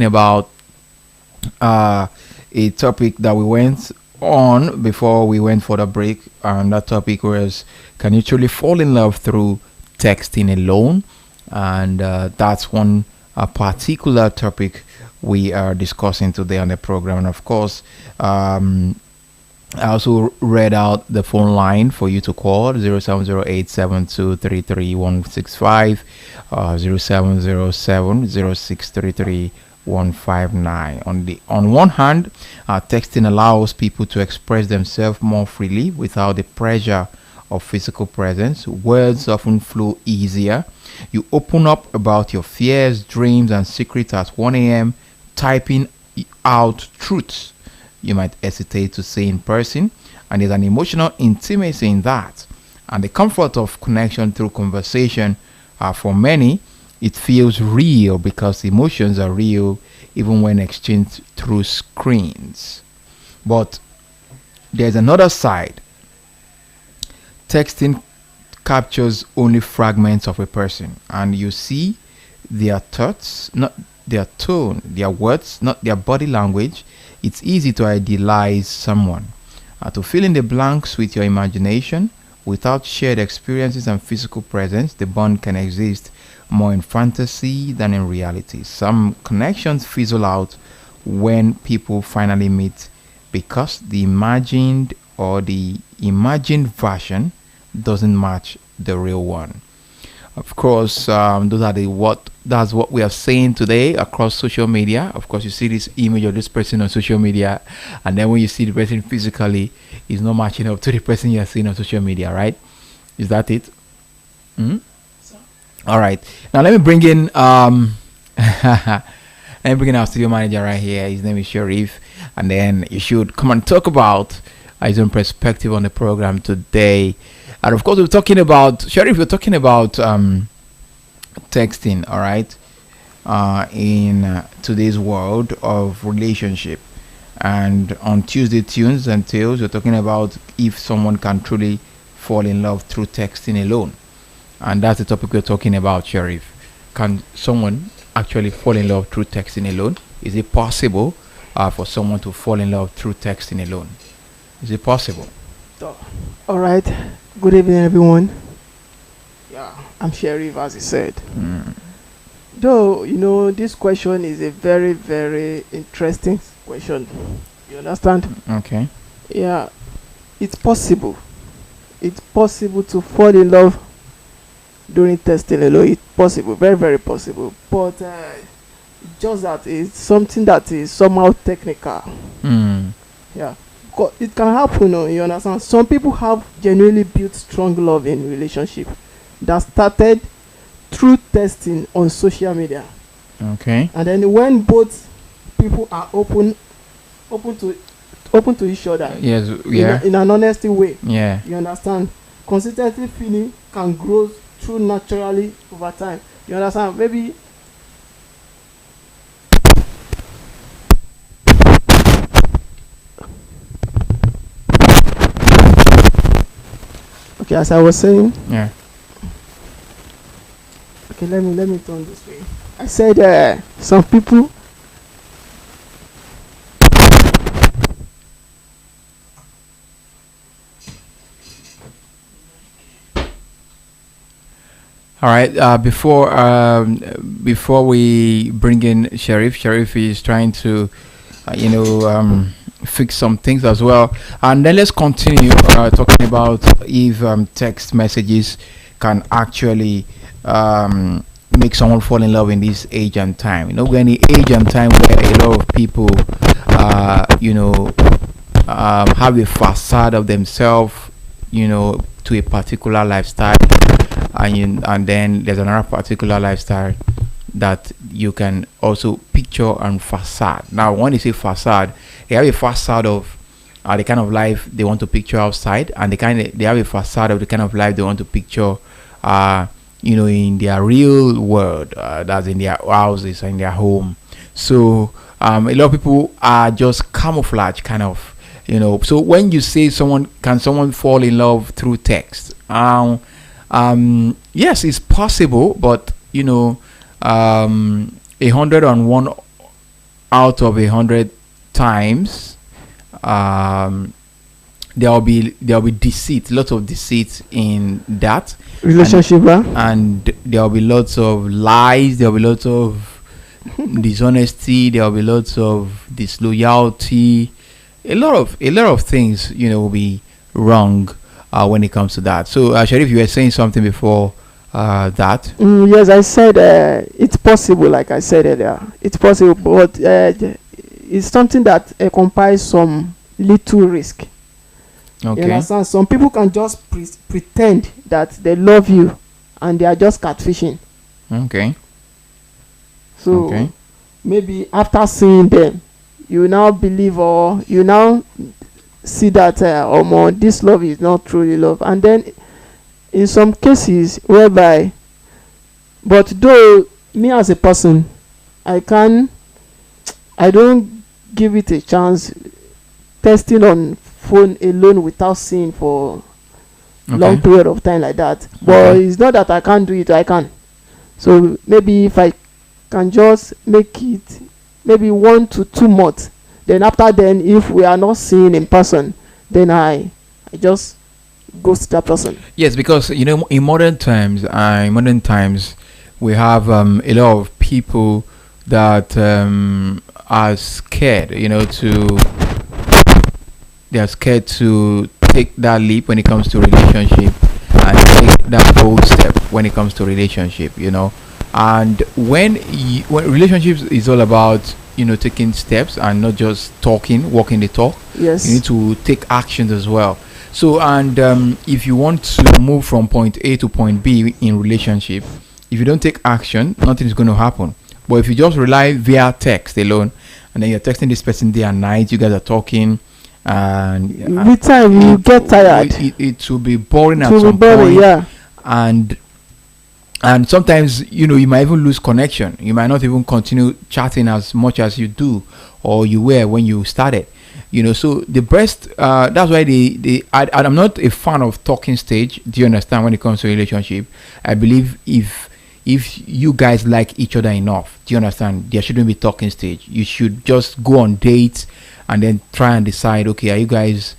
about a topic that we went on before we went for the break, and that topic was, can you truly fall in love through texting alone? And that's one particular topic we are discussing today on the program. And of course, I also read out the phone line for you to call 070872336165, 0707063359. On one hand, texting allows people to express themselves more freely without the pressure of physical presence. Words often flow easier. You open up about your fears, dreams, and secrets at 1 a.m., typing out truths you might hesitate to say in person, and there's an emotional intimacy in that, and the comfort of connection through conversation. For many, it feels real because emotions are real even when exchanged through screens. But there's another side. Texting captures only fragments of a person, and you see their thoughts, not their tone, their words, not their body language. It's easy to idealize someone, to fill in the blanks with your imagination. Without shared experiences and physical presence, the bond can exist more in fantasy than in reality. Some connections fizzle out when people finally meet because the imagined version doesn't match the real one. Of course, that's what we are saying today across social media. Of course, you see this image of this person on social media, and then when you see the person physically, it's not matching up to the person you are seeing on social media, right? Is that it? All right. Now let me bring in our studio manager right here. His name is Sharif, and then you should come and talk about his own perspective on the program today. And of course, we're talking about texting, all right, in today's world of relationship. And on Tuesday Tunes and Tales, we're talking about if someone can truly fall in love through texting alone. And that's the topic we're talking about, Sharif. Can someone actually fall in love through texting alone? Is it possible for someone to fall in love through texting alone? Is it possible? All right. Good evening, everyone. Yeah, I'm Sharif, as he said. Though, this question is a very, very interesting question. You understand? Okay. Yeah, it's possible. It's possible to fall in love during testing alone. It's possible, very, very possible. But just that it's something that is somehow technical. Yeah. It can happen, you understand? Some people have genuinely built strong love in relationship that started through testing on social media. Okay. And then when both people are open to each other. Yes. Yeah. In an honesty way. Yeah. You understand? Consistency feeling can grow through naturally over time. You understand? Maybe. Okay, as I was saying. Yeah. Okay, let me turn this way. I said some people. All right. Before we bring in Sharif is trying to, fix some things as well. And then let's continue talking about if text messages can actually make someone fall in love in this age and time. We're in the age and time where a lot of people, have a facade of themselves, to a particular lifestyle, and then there's another particular lifestyle that you can also picture and facade. Now, when you say facade, they have a facade of the kind of life they want to picture outside, and they have a facade of the kind of life they want to picture, in their real world, that's in their houses and in their home. So a lot of people are just camouflage kind of, So when you say can someone fall in love through text? Yes, it's possible, but 101 out of 100 times, um, there'll be deceit, lots of deceit in that, Relationship, huh? and there'll be lots of lies. There'll be lots of dishonesty. There'll be lots of disloyalty. A lot of things, will be wrong when it comes to that. So, Sharif, you were saying something before that. Yes, I said it's possible, like I said earlier. It's possible, but it's something that comprises some little risk. You Okay. understand? Some people can just pretend that they love you and they are just catfishing. Okay. So Okay. maybe after seeing them, you now believe or you now see that this love is not truly love. And then in some cases whereby, but though me as a person, I don't give it a chance testing on phone alone without seeing for long Okay. period of time like that. But Okay. it's not that I can't do it, I can. So maybe if I can just make it maybe 1 to 2 months, then after then if we are not seeing in person, then I just ghost that person. Yes, because in modern times, we have a lot of people that are scared, they are scared to take that leap when it comes to relationship, and take that bold step when it comes to relationship. And when relationships is all about taking steps and not just walking the talk. Yes. You need to take actions as well. So, and if you want to move from point A to point B in relationship, if you don't take action, nothing is going to happen. But if you just rely via text alone, and then you're texting this person day and night, you guys are talking, and With time you get tired. it will be boring It at will some be boring, point, yeah. and sometimes you might even lose connection. You might not even continue chatting as much as you do or you were when you started. So the best, that's why I'm not a fan of talking stage. Do you understand? When it comes to relationship, I believe if you guys like each other enough, do you understand, there shouldn't be talking stage. You should just go on dates and then try and decide, okay, are you guys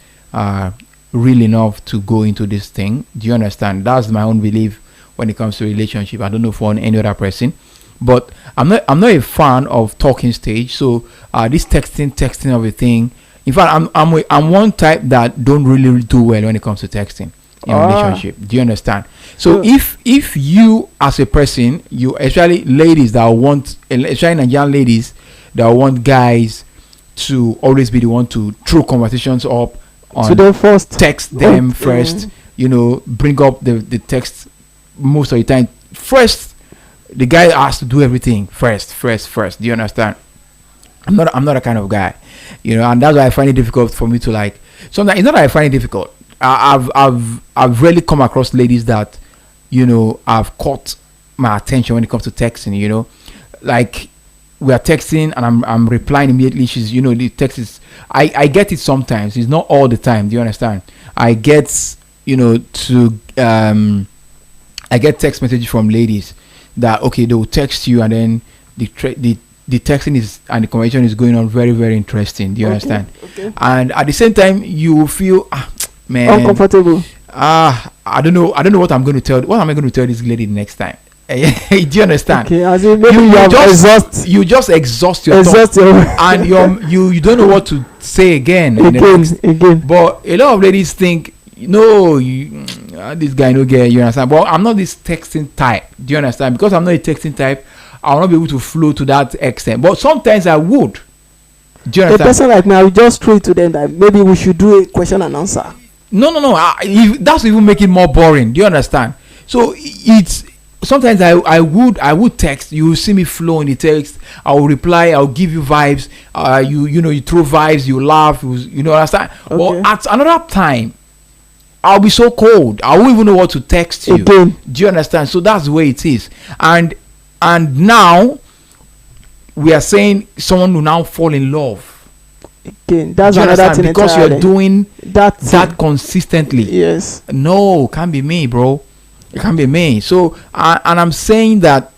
real enough to go into this thing? Do you understand? That's my own belief when it comes to relationship. I don't know for any other person, but I'm not a fan of talking stage. So this texting of a thing. In fact, I'm one type that don't really do well when it comes to texting in relationship. Do you understand? So if you as a person, you especially ladies that want, especially Nigerian ladies that want guys to always be the one to throw conversations up on, to them first, text them first, bring up the text most of the time first. The guy has to do everything first. Do you understand? I'm not a kind of guy, and that's why I find it difficult for me to like. Sometimes it's not that I find it difficult. I've rarely come across ladies that have caught my attention when it comes to texting. Like we are texting and I'm replying immediately. She's the text is, I get it sometimes. It's not all the time. Do you understand? I get I get text messages from ladies that they will text you, and then the texting is and the conversation is going on very, very interesting. Do you understand? Okay. And at the same time, you will feel man, uncomfortable. I don't know what I'm going to tell. What am I going to tell this lady the next time? Do you understand? Okay, as in maybe you just exhaust your exhaust thought, your and you don't know what to say again. again. But a lot of ladies think, no, this guy no get, you understand? But I'm not this texting type. Do you understand? Because I'm not a texting type, I will not be able to flow to that extent. But sometimes I would. Do you A understand? person like me, I will just throw it to them that maybe we should do a question and answer. No. That's even make it more boring. Do you understand? So it's sometimes I would text. You will see me flow in the text. I will reply. I will give you vibes. You throw vibes. You laugh. Understand? Okay. But at another time, I'll be so cold. I won't even know what to text you. Again. Do you understand? So that's the way it is. And now we are saying someone will now fall in love. Again, that's Do you another understand? thing Because entirely. you're doing that consistently. Yes. No, can't be me, bro. It can't be me. So and I'm saying that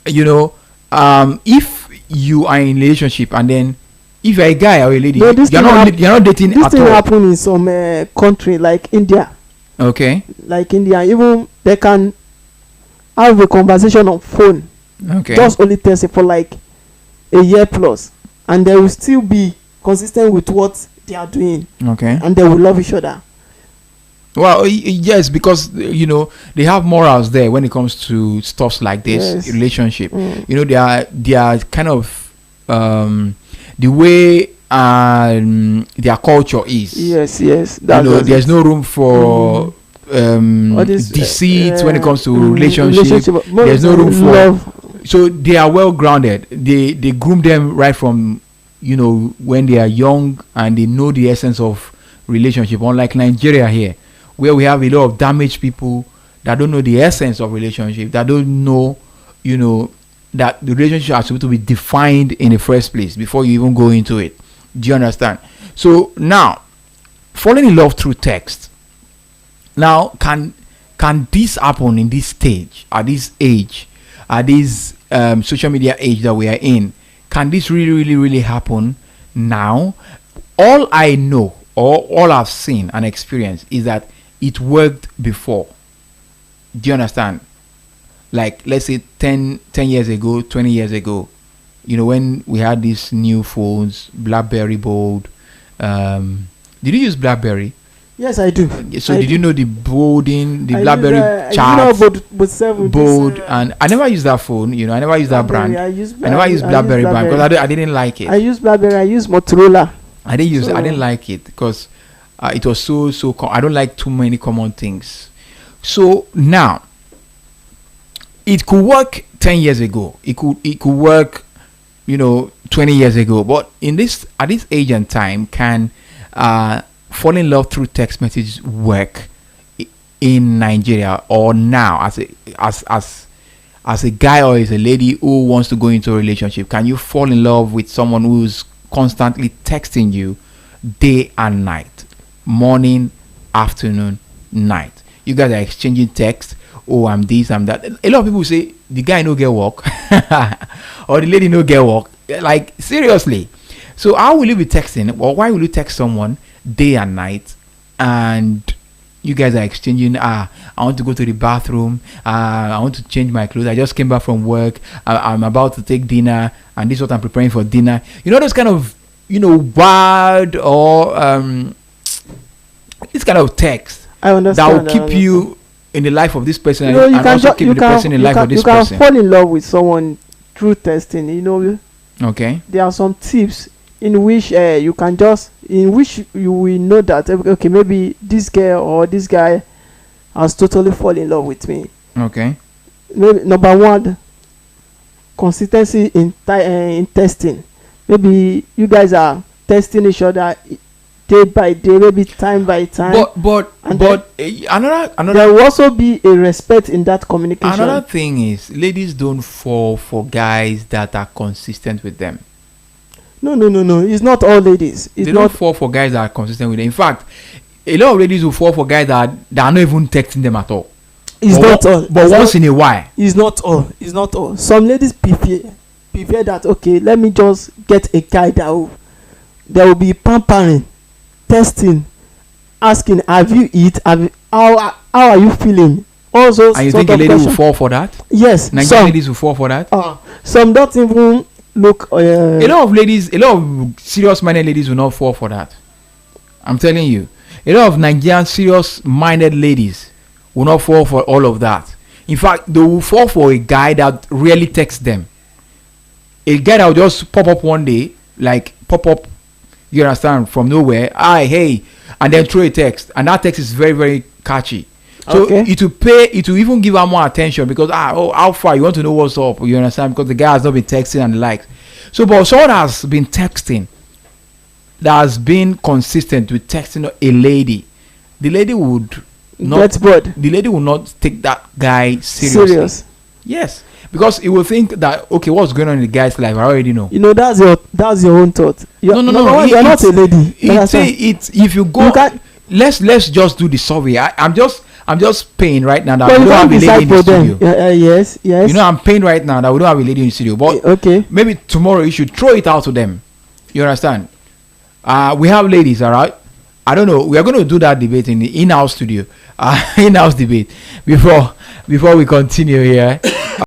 if you are in a relationship, and then if you're a guy or a lady, No, you're not dating this at thing all. happen in some country like India. Okay. Like India, even they can have a conversation on phone, Okay. just only texting for like a year plus, and they will still be consistent with what they are doing, Okay. and they will love each other. Well, yes, because they have morals there when it comes to stuffs like this. Yes. Relationship. Mm. They are kind of the way their culture is. Yes, that's There's no room for all this, deceit when it comes to relationship. There's no room for love. so they are well grounded. They groom them right from when they are young, and they know the essence of relationship. Unlike Nigeria here, where we have a lot of damaged people that don't know the essence of relationship, that don't know that the relationship has to be defined in the first place before you even go into it. Do you understand? So now, falling in love through text. Now, can this happen in this stage, at this age, at this social media age that we are in? Can this really happen now? All I know, or all I've seen and experienced, is that it worked before. Do you understand? Like, let's say 10 years ago, 20 years ago, when we had these new phones, BlackBerry Bold. Did you use BlackBerry? Yes, I do. So did you know the bolding, the I BlackBerry use, chart, bold? And I never used that phone. I never used that brand. I never used BlackBerry brand because I didn't like it. I used BlackBerry. I used Motorola. I didn't like it because it was so I don't like too many common things. So now it could work 10 years ago. It could work 20 years ago. But at this age and time, can fall in love through text messages work in Nigeria or now as a guy or as a lady who wants to go into a relationship? Can you fall in love with someone who's constantly texting you day and night, morning, afternoon, night? You guys are exchanging text. Oh, I'm this, I'm that. A lot of people say the guy no get work or the lady no get work. Like, seriously. So how will you be texting, or why will you text someone day and night, and you guys are exchanging, I want to go to the bathroom, I want to change my clothes, I just came back from work, I'm about to take dinner, and this is what I'm preparing for dinner. Those kind of wild or this kind of text I understand that will keep you in the life of this person, and you also keep the person in life of this person. You can fall in love with someone through testing. Okay. There are some tips in which you will know that okay, maybe this girl or this guy has totally fallen in love with me. Okay. Maybe number one, consistency in testing. Maybe you guys are testing each other day by day, maybe time by time. But another there will also be a respect in that communication. Another thing is, ladies don't fall for guys that are consistent with them. No. It's not all ladies. They don't fall for guys that are consistent with them. In fact, a lot of ladies will fall for guys that are not even texting them at all. It's not all. But once in a while. It's not all. Some ladies prefer that, okay, let me just get a guy that will be pampering, testing, asking, have you eaten? How are you feeling? Also, and you think a lady will fall for that? Yes. Nigerian ladies will fall for that? Some don't even look. A lot of serious-minded ladies will not fall for that. I'm telling you. A lot of Nigerian serious-minded ladies will not fall for all of that. In fact, they will fall for a guy that really texts them. A guy that will just pop up one day, like pop up, you understand, from nowhere. Hi, hey, and then throw a text, and that text is very, very catchy. So it will even give her more attention because how far, you want to know what's up, you understand, because the guy has not been texting and the likes. So, but someone has been texting, that has been consistent with texting a lady, the lady would not get bored. The lady will not take that guy seriously. Yes, because he will think that, okay, what's going on in the guy's life, I already know. That's your own thought. No. You're not a lady. If you go, let's just do the survey. I'm I'm just pained right now that But we you don't have can't a lady decide in the for them. studio. Yes, yes. You know, I'm pained right now that we don't have a lady in the studio. But Okay. maybe tomorrow you should throw it out to them. You understand? We have ladies, all right. I don't know. We are going to do that debate in the in-house studio, in-house debate before we continue here.